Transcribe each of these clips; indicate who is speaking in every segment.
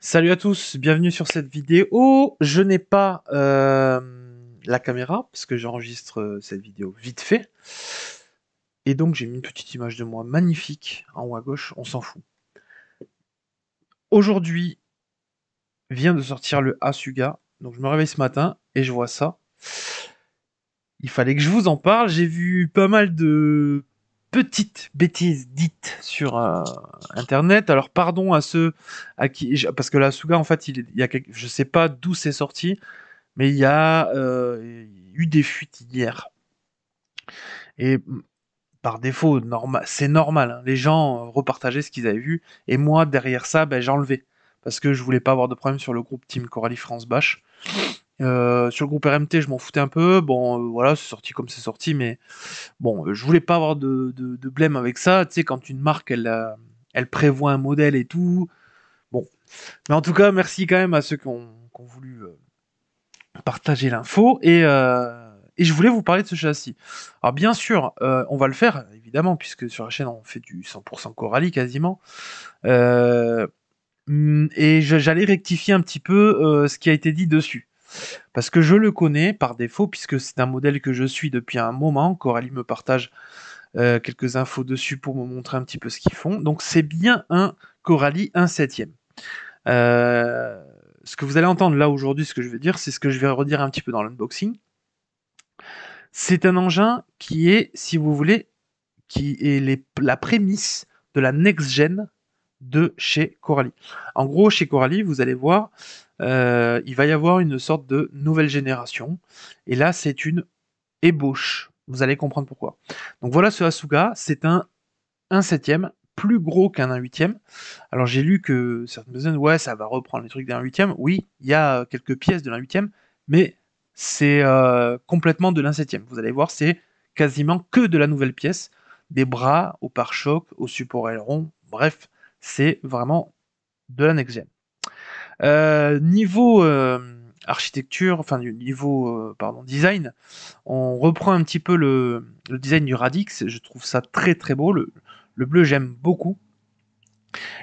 Speaker 1: Salut à tous, bienvenue sur cette vidéo. Je n'ai pas la caméra parce que j'enregistre cette vidéo vite fait. Et donc j'ai mis une petite image de moi magnifique en haut à gauche, on s'en fout. Aujourd'hui vient de sortir le Asuga, donc je me réveille ce matin et je vois ça. Il fallait que je vous en parle, j'ai vu pas mal de petites bêtises dites sur internet. Alors pardon à ceux à qui... Parce que l'Asuga en fait, il y a je sais pas d'où c'est sorti. Mais il y a eu des fuites hier. Et par défaut, c'est normal, hein. Les gens repartageaient ce qu'ils avaient vu. Et moi, derrière ça, ben, j'enlevais. Parce que je voulais pas avoir de problème sur le groupe Team Coralie France Bash. Sur le groupe RMT, je m'en foutais un peu. Bon, voilà, c'est sorti comme c'est sorti. Mais bon, je voulais pas avoir de blême avec ça. Tu sais, quand une marque, elle prévoit un modèle et tout. Bon. Mais en tout cas, merci quand même à ceux qui ont voulu partager l'info et je voulais vous parler de ce châssis. Alors bien sûr, on va le faire évidemment puisque sur la chaîne on fait du 100% Coralie quasiment. Euh, et j'allais rectifier un petit peu ce qui a été dit dessus parce que je le connais par défaut puisque c'est un modèle que je suis depuis un moment. Coralie me partage quelques infos dessus pour me montrer un petit peu ce qu'ils font. Donc c'est bien un Coralie 1/7. Euh, Ce que vous allez entendre là aujourd'hui, ce que je vais dire, c'est ce que je vais redire un petit peu dans l'unboxing. C'est un engin qui est, si vous voulez, qui est la prémisse de la next-gen de chez Coralie. En gros, chez Coralie, vous allez voir, il va y avoir une sorte de nouvelle génération. Et là, c'est une ébauche. Vous allez comprendre pourquoi. Donc voilà ce Asuga, c'est un 1/7, plus gros qu'un 1/8. Alors j'ai lu que certaines personnes, ouais, ça va reprendre les trucs d'un 1/8. Oui, il y a quelques pièces de l'1/8, mais c'est complètement de l'1/7. Vous allez voir, c'est quasiment que de la nouvelle pièce, des bras au pare-choc, au support aileron, bref, c'est vraiment de la next-gen. Niveau architecture, enfin niveau pardon, design, on reprend un petit peu le design du Radix, je trouve ça très très beau, le bleu j'aime beaucoup.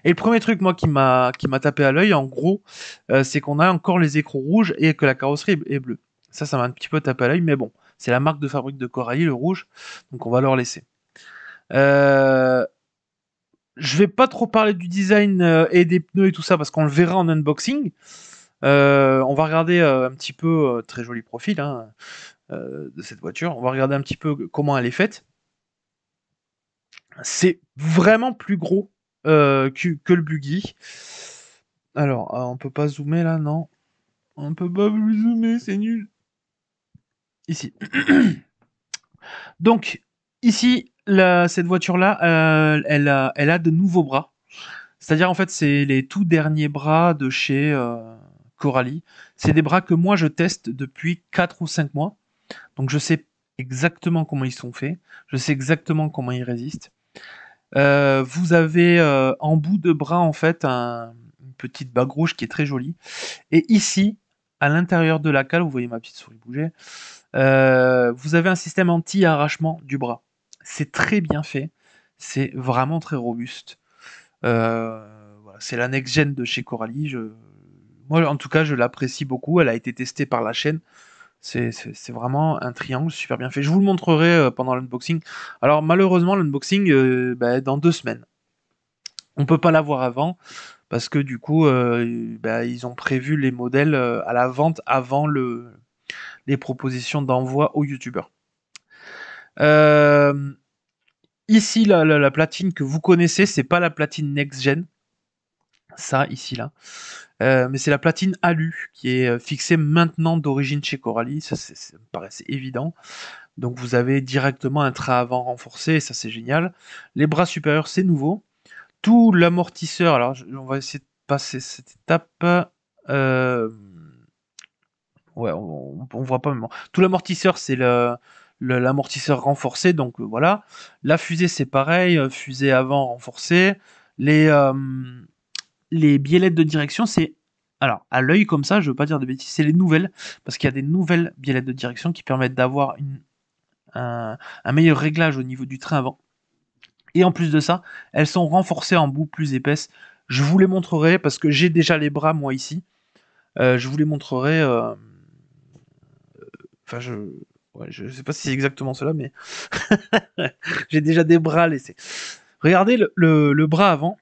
Speaker 1: Et le premier truc moi qui m'a tapé à l'œil en gros, c'est qu'on a encore les écrous rouges et que la carrosserie est bleue. Ça m'a un petit peu tapé à l'œil, mais bon, c'est la marque de fabrique de Coralie, le rouge, donc on va leur laisser. Euh, je vais pas trop parler du design et des pneus et tout ça parce qu'on le verra en unboxing. On va regarder un petit peu, très joli profil hein, de cette voiture. On va regarder un petit peu comment elle est faite. C'est vraiment plus gros que le buggy. Alors, on peut pas zoomer là, non? On peut pas plus zoomer, c'est nul. Ici. Donc, ici, cette voiture-là, elle a de nouveaux bras. C'est-à-dire, en fait, c'est les tout derniers bras de chez Coralie. C'est des bras que moi, je teste depuis 4 ou 5 mois. Donc, je sais exactement comment ils sont faits. Je sais exactement comment ils résistent. Vous avez en bout de bras en fait une petite bague rouge qui est très jolie. Et ici, à l'intérieur de la cale, vous voyez ma petite souris bouger, vous avez un système anti-arrachement du bras. C'est très bien fait, c'est vraiment très robuste. Voilà, c'est la next-gen de chez Coralie. Moi, en tout cas, je l'apprécie beaucoup. Elle a été testée par la chaîne. C'est vraiment un triangle super bien fait. Je vous le montrerai pendant l'unboxing. Alors malheureusement l'unboxing dans 2 semaines. On peut pas l'avoir avant parce que du coup ils ont prévu les modèles à la vente avant les propositions d'envoi aux youtubeurs. Euh, Ici la platine que vous connaissez, c'est pas la platine next gen. Ça ici là. Mais c'est la platine alu qui est fixée maintenant d'origine chez Coralie. Ça me paraissait évident. Donc vous avez directement un train avant renforcé, et ça c'est génial. Les bras supérieurs, c'est nouveau. Tout l'amortisseur, alors on va essayer de passer cette étape. Euh, ouais, on voit pas même. Tout l'amortisseur, c'est l'amortisseur renforcé, donc voilà. La fusée, c'est pareil, fusée avant renforcée. Les, euh, les biellettes de direction, c'est... Alors, à l'œil comme ça, je veux pas dire de bêtises, c'est les nouvelles, parce qu'il y a des nouvelles biellettes de direction qui permettent d'avoir un meilleur réglage au niveau du train avant. Et en plus de ça, elles sont renforcées en boue plus épaisse. Je vous les montrerai parce que j'ai déjà les bras moi ici. Je vous les montrerai. Enfin, je sais pas si c'est exactement cela, mais j'ai déjà des bras laissés. Regardez le bras avant,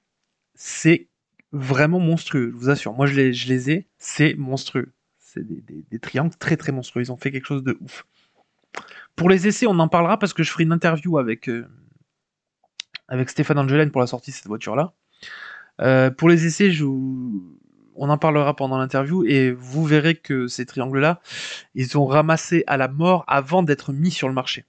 Speaker 1: c'est vraiment monstrueux, je vous assure. Moi, je les ai, c'est monstrueux. C'est des triangles très très monstrueux. Ils ont fait quelque chose de ouf. Pour les essais, on en parlera parce que je ferai une interview avec Stéphane Angelen pour la sortie de cette voiture-là. Pour les essais, on en parlera pendant l'interview et vous verrez que ces triangles-là, ils ont ramassé à la mort avant d'être mis sur le marché.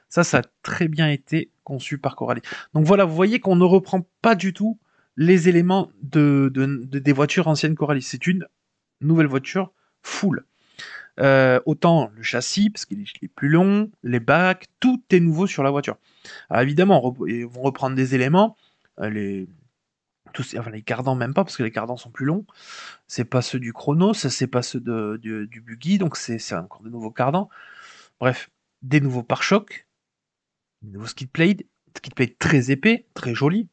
Speaker 1: Ça a très bien été conçu par Coralie. Donc voilà, vous voyez qu'on ne reprend pas du tout les éléments des voitures anciennes Coralie. C'est une nouvelle voiture full. Autant le châssis, parce qu'il est plus long, les bacs, tout est nouveau sur la voiture. Alors évidemment, ils vont reprendre des éléments, les, enfin les cardans même pas, parce que les cardans sont plus longs. C'est pas ceux du Chronos, c'est pas ceux du Buggy, donc c'est encore de nouveaux cardans. Bref, des nouveaux pare-chocs, des nouveaux skid plates très épais, très joli.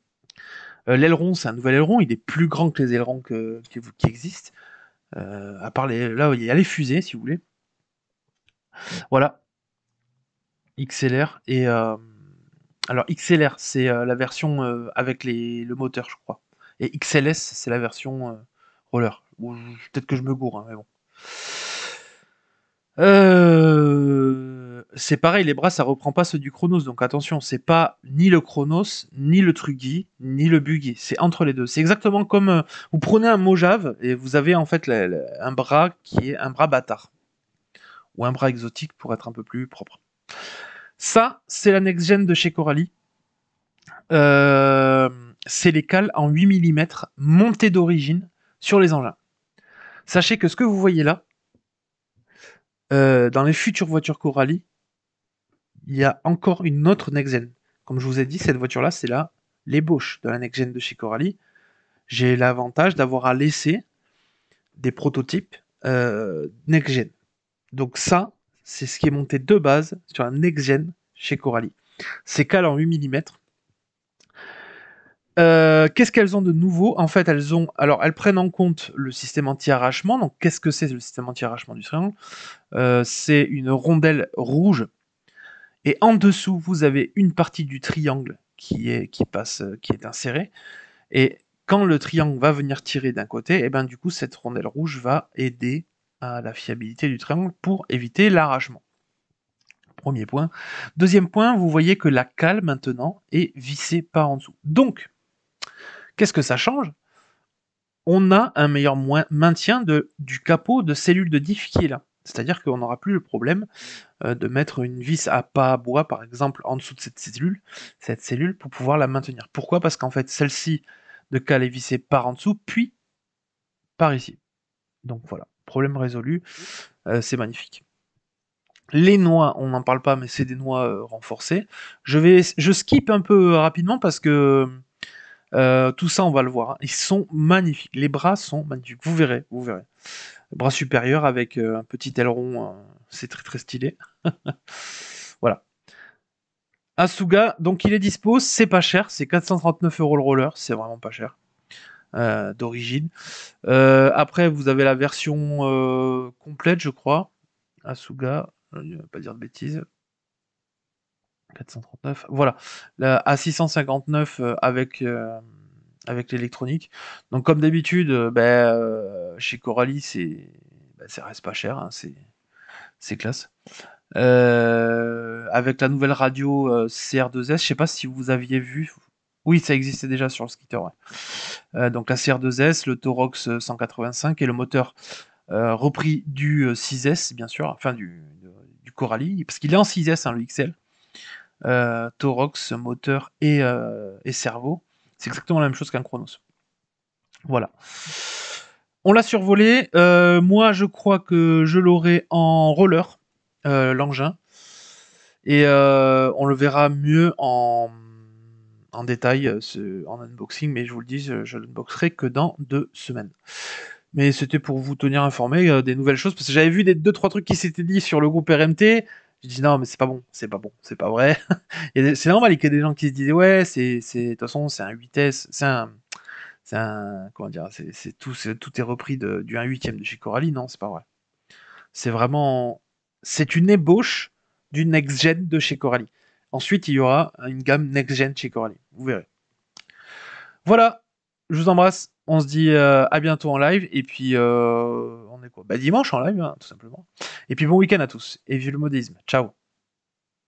Speaker 1: L'aileron, c'est un nouvel aileron, il est plus grand que les ailerons qui existent. À part là, il y a les fusées, si vous voulez. Voilà, XLR et alors XLR c'est la version avec le moteur je crois et XLS c'est la version roller. Ou peut-être que je me gourre hein, mais bon. C'est pareil, les bras ça reprend pas ceux du Chronos donc attention, c'est pas ni le Chronos, ni le Truggy, ni le Buggy, c'est entre les deux. C'est exactement comme vous prenez un Mojave et vous avez en fait un bras qui est un bras bâtard ou un bras exotique pour être un peu plus propre. Ça, c'est la next-gen de chez Coralie. C'est les cales en 8 mm montées d'origine sur les engins. Sachez que ce que vous voyez là, dans les futures voitures Coralie, il y a encore une autre next-gen. Comme je vous ai dit, cette voiture-là, c'est l'ébauche de la next-gen de chez Coralie. J'ai l'avantage d'avoir à laisser des prototypes next-gen. Donc ça, c'est ce qui est monté de base sur la next-gen chez Coralie. Ces cales en 8 mm, qu'est-ce qu'elles ont de nouveau? En fait, elles prennent en compte le système anti-arrachement. Donc, qu'est-ce que c'est le système anti-arrachement du triangle? C'est une rondelle rouge. Et en dessous, vous avez une partie du triangle qui est insérée. Et quand le triangle va venir tirer d'un côté, et ben du coup, cette rondelle rouge va aider à la fiabilité du triangle pour éviter l'arrachement. Premier point. Deuxième point, vous voyez que la cale maintenant est vissée par en dessous. Donc, qu'est-ce que ça change? On a un meilleur maintien du capot de cellule de diff qui est là. C'est-à-dire qu'on n'aura plus le problème de mettre une vis à pas à bois, par exemple, en dessous de cette cellule, pour pouvoir la maintenir. Pourquoi? Parce qu'en fait, celle-ci de cale est vissée par en dessous, puis par ici. Donc voilà, problème résolu, c'est magnifique. Les noix, on n'en parle pas, mais c'est des noix renforcées. Je skip un peu rapidement parce que tout ça, on va le voir. Hein. Ils sont magnifiques. Les bras sont magnifiques. Vous verrez, vous verrez. Bras supérieur avec un petit aileron, c'est très très stylé. Voilà. Asuga, donc il est dispo, c'est pas cher, c'est 439 € le roller, c'est vraiment pas cher. D'origine. Après, vous avez la version complète, je crois. Asuga, je ne vais pas dire de bêtises. 439, voilà. La A659 avec l'électronique. Donc comme d'habitude, chez Coralie, ça reste pas cher, hein, c'est classe. Avec la nouvelle radio CR2S, je sais pas si vous aviez vu. Oui, ça existait déjà sur le Skitter. Ouais. Donc la CR2S, le Torox 185 et le moteur repris du 6S, bien sûr, enfin du Coralie, parce qu'il est en 6S, hein, le XL. Torox, moteur et cerveau. C'est exactement la même chose qu'un Chronos. Voilà. On l'a survolé. Moi, je crois que je l'aurai en roller, l'engin. Et on le verra mieux en détail en unboxing, mais je vous le dis, je l'unboxerai que dans 2 semaines. Mais c'était pour vous tenir informé des nouvelles choses, parce que j'avais vu des 2-3 trucs qui s'étaient dit sur le groupe RMT. J'ai dit non, mais c'est pas bon, c'est pas bon, c'est pas vrai. C'est normal qu'il y ait des gens qui se disaient ouais, de toute façon, c'est un 8S, C'est un, comment dire, tout est repris du 1/8 de chez Coralie, non, c'est pas vrai. C'est vraiment, c'est une ébauche du next-gen de chez Coralie. Ensuite, il y aura une gamme next-gen chez Coralie, vous verrez. Voilà, je vous embrasse, on se dit à bientôt en live, et puis on est quoi? Bah dimanche en live, hein, tout simplement. Et puis bon week-end à tous, et vive le modisme, ciao.